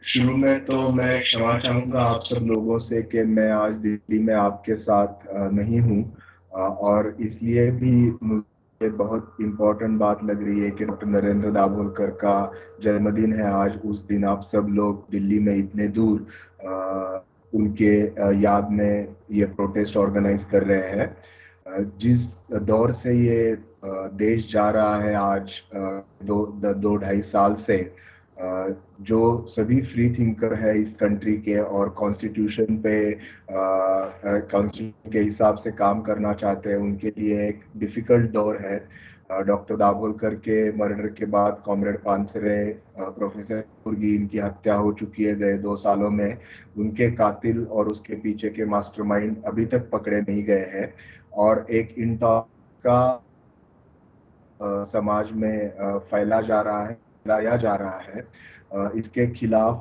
शुरू में तो मैं क्षमा चाहूँगा आप सब लोगों से कि मैं आज दिल्ली में आपके साथ नहीं हूँ, और इसलिए भी मुझे बहुत इम्पोर्टेंट बात लग रही है कि डॉक्टर नरेंद्र दाभोलकर का जन्मदिन है आज। उस दिन आप सब लोग दिल्ली में इतने दूर उनके याद में ये प्रोटेस्ट ऑर्गेनाइज कर रहे हैं। जिस दौर से ये देश जा रहा है आज, दो ढाई साल से, जो सभी फ्री थिंकर है इस कंट्री के और कॉन्स्टिट्यूशन के हिसाब से काम करना चाहते हैं, उनके लिए एक डिफिकल्ट दौर है। डॉक्टर दाभोलकर के मर्डर के बाद कॉमरेड पानसरे, प्रोफेसर मुर्गी, इनकी हत्या हो चुकी है गए 2 सालों में। उनके कातिल और उसके पीछे के मास्टरमाइंड अभी तक पकड़े नहीं गए हैं, और एक इंटॉक का समाज में फैलाया जा रहा है। इसके खिलाफ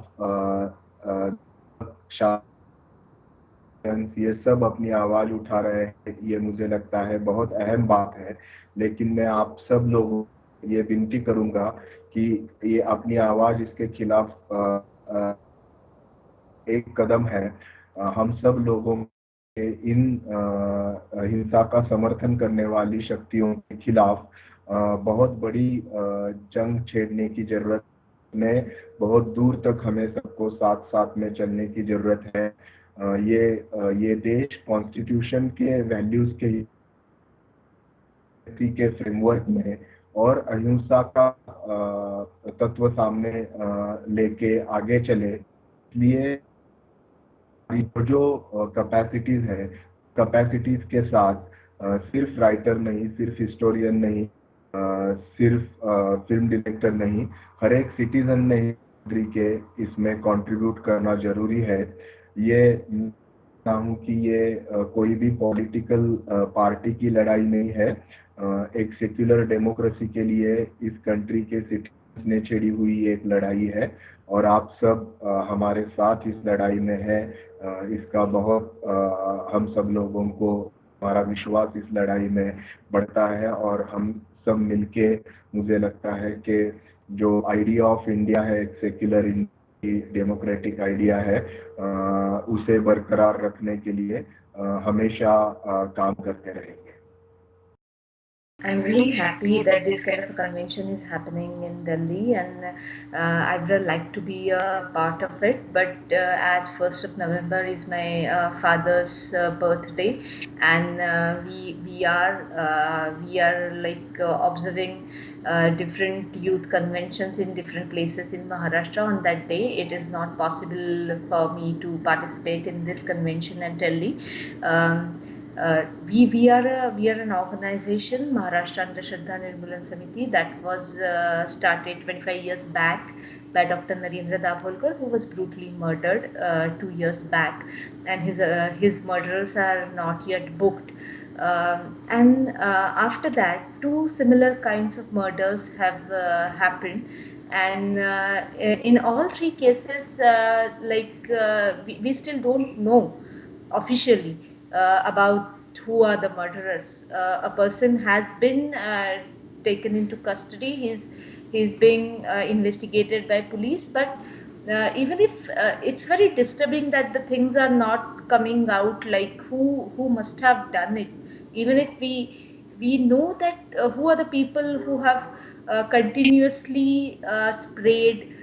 ये सब अपनी आवाज उठा रहे हैं, ये मुझे लगता है बहुत अहम बात है। लेकिन मैं आप सब लोगों को ये विनती करूंगा कि ये अपनी आवाज इसके खिलाफ एक कदम है। हम सब लोगों के इन हिंसा का समर्थन करने वाली शक्तियों के खिलाफ बहुत बड़ी जंग छेड़ने की जरूरत में, बहुत दूर तक हमें सबको साथ साथ में चलने की जरूरत है। ये देश कॉन्स्टिट्यूशन के वैल्यूज के फ्रेमवर्क में और अहिंसा का तत्व सामने लेके आगे चले। इसलिए जो कैपेसिटीज है, कैपेसिटीज के साथ सिर्फ राइटर नहीं, सिर्फ हिस्टोरियन नहीं, सिर्फ फिल्म डायरेक्टर नहीं, हर एक सिटीजन ने हिस्ट्री के इसमें कंट्रीब्यूट करना जरूरी है। ये हूँ कि ये कोई भी पॉलिटिकल पार्टी की लड़ाई नहीं है। एक सेक्युलर डेमोक्रेसी के लिए इस कंट्री के सिटीजन ने छेड़ी हुई एक लड़ाई है, और आप सब हमारे साथ इस लड़ाई में है। इसका बहुत हम सब लोगों को, हमारा विश्वास इस लड़ाई में बढ़ता है, और हम सब मिलके, मुझे लगता है कि जो आइडिया ऑफ इंडिया है, एक सेक्युलर डेमोक्रेटिक आइडिया है, उसे बरकरार रखने के लिए हमेशा काम करते रहेंगे। I'm really happy that this kind of a convention is happening in Delhi, and I would like to be a part of it. But as 1st of November is my father's birthday, and we are like observing different youth conventions in different places in Maharashtra on that day. It is not possible for me to participate in this convention at Delhi. We are an organization, Maharashtra Andhashraddha Nirmulan Samiti, that was started 25 years back by Dr. Narendra Dabholkar, who was brutally murdered 2 years back, and his murderers are not yet booked. And after that, two similar kinds of murders have happened, and in all three cases, we still don't know officially about who are the murderers. A person has been taken into custody. He's being investigated by police, but even if it's very disturbing that the things are not coming out, like who must have done it. Even if we know that who are the people who have continuously sprayed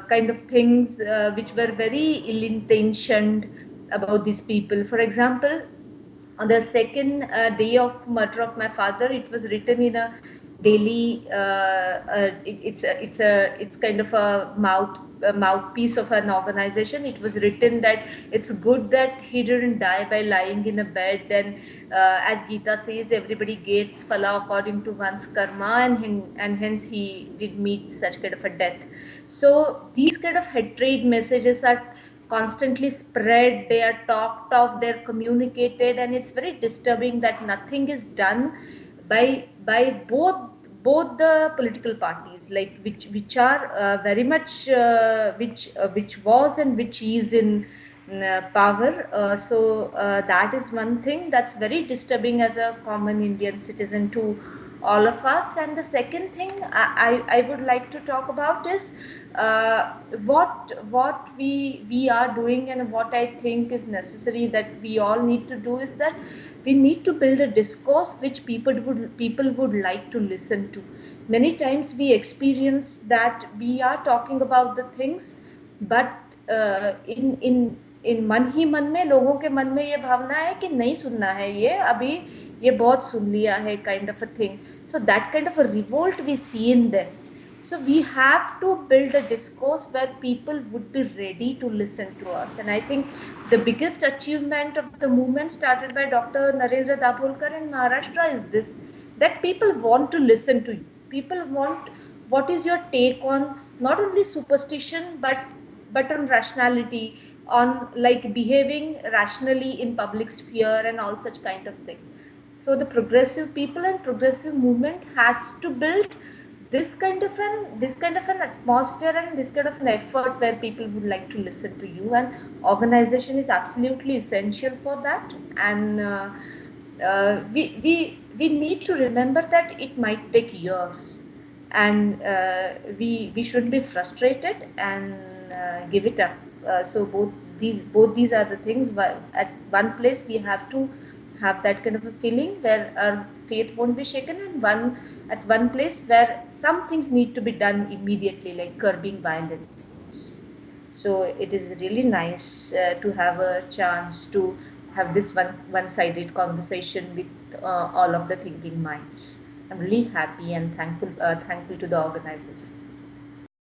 kind of things which were very ill intentioned about these people. For example, on the second day of murder of my father, it was written in a daily. It's kind of a mouthpiece of an organization. It was written that it's good that he didn't die by lying in a bed. And as Gita says, everybody gets phala according to one's karma, and hence he did meet such kind of a death. So these kind of hatred messages are constantly spread, they are talked of, they're communicated, and it's very disturbing that nothing is done by both the political parties, like which are very much which was and which is in power. So that is one thing that's very disturbing as a common Indian citizen to all of us. And the second thing I would like to talk about is what we are doing and what I think is necessary that we all need to do is that we need to build a discourse which people would like to listen to. Many times we experience that we are talking about the things, but in मन ही मन में लोगों के मन में ये भावना है कि नहीं सुनना है, ये अभी ये बहुत सुन लिया है, kind of a thing. So that kind of a revolt we see in them. So we have to build a discourse where people would be ready to listen to us. And I think the biggest achievement of the movement started by Dr. Narendra Dabholkar in Maharashtra is this, that people want to listen to you. People want, what is your take on not only superstition but on rationality, on like behaving rationally in public sphere and all such kind of thing. So the progressive people and progressive movement has to build this kind of an atmosphere and this kind of an effort where people would like to listen to you, and organization is absolutely essential for that. And we need to remember that it might take years, and we shouldn't be frustrated and give it up. So both these are the things. At one place we have to have that kind of a feeling where our faith won't be shaken, and at one place where some things need to be done immediately, like curbing violence. So it is really nice to have a chance to have this one-sided conversation with all of the thinking minds. I'm really happy and thankful to the organizers.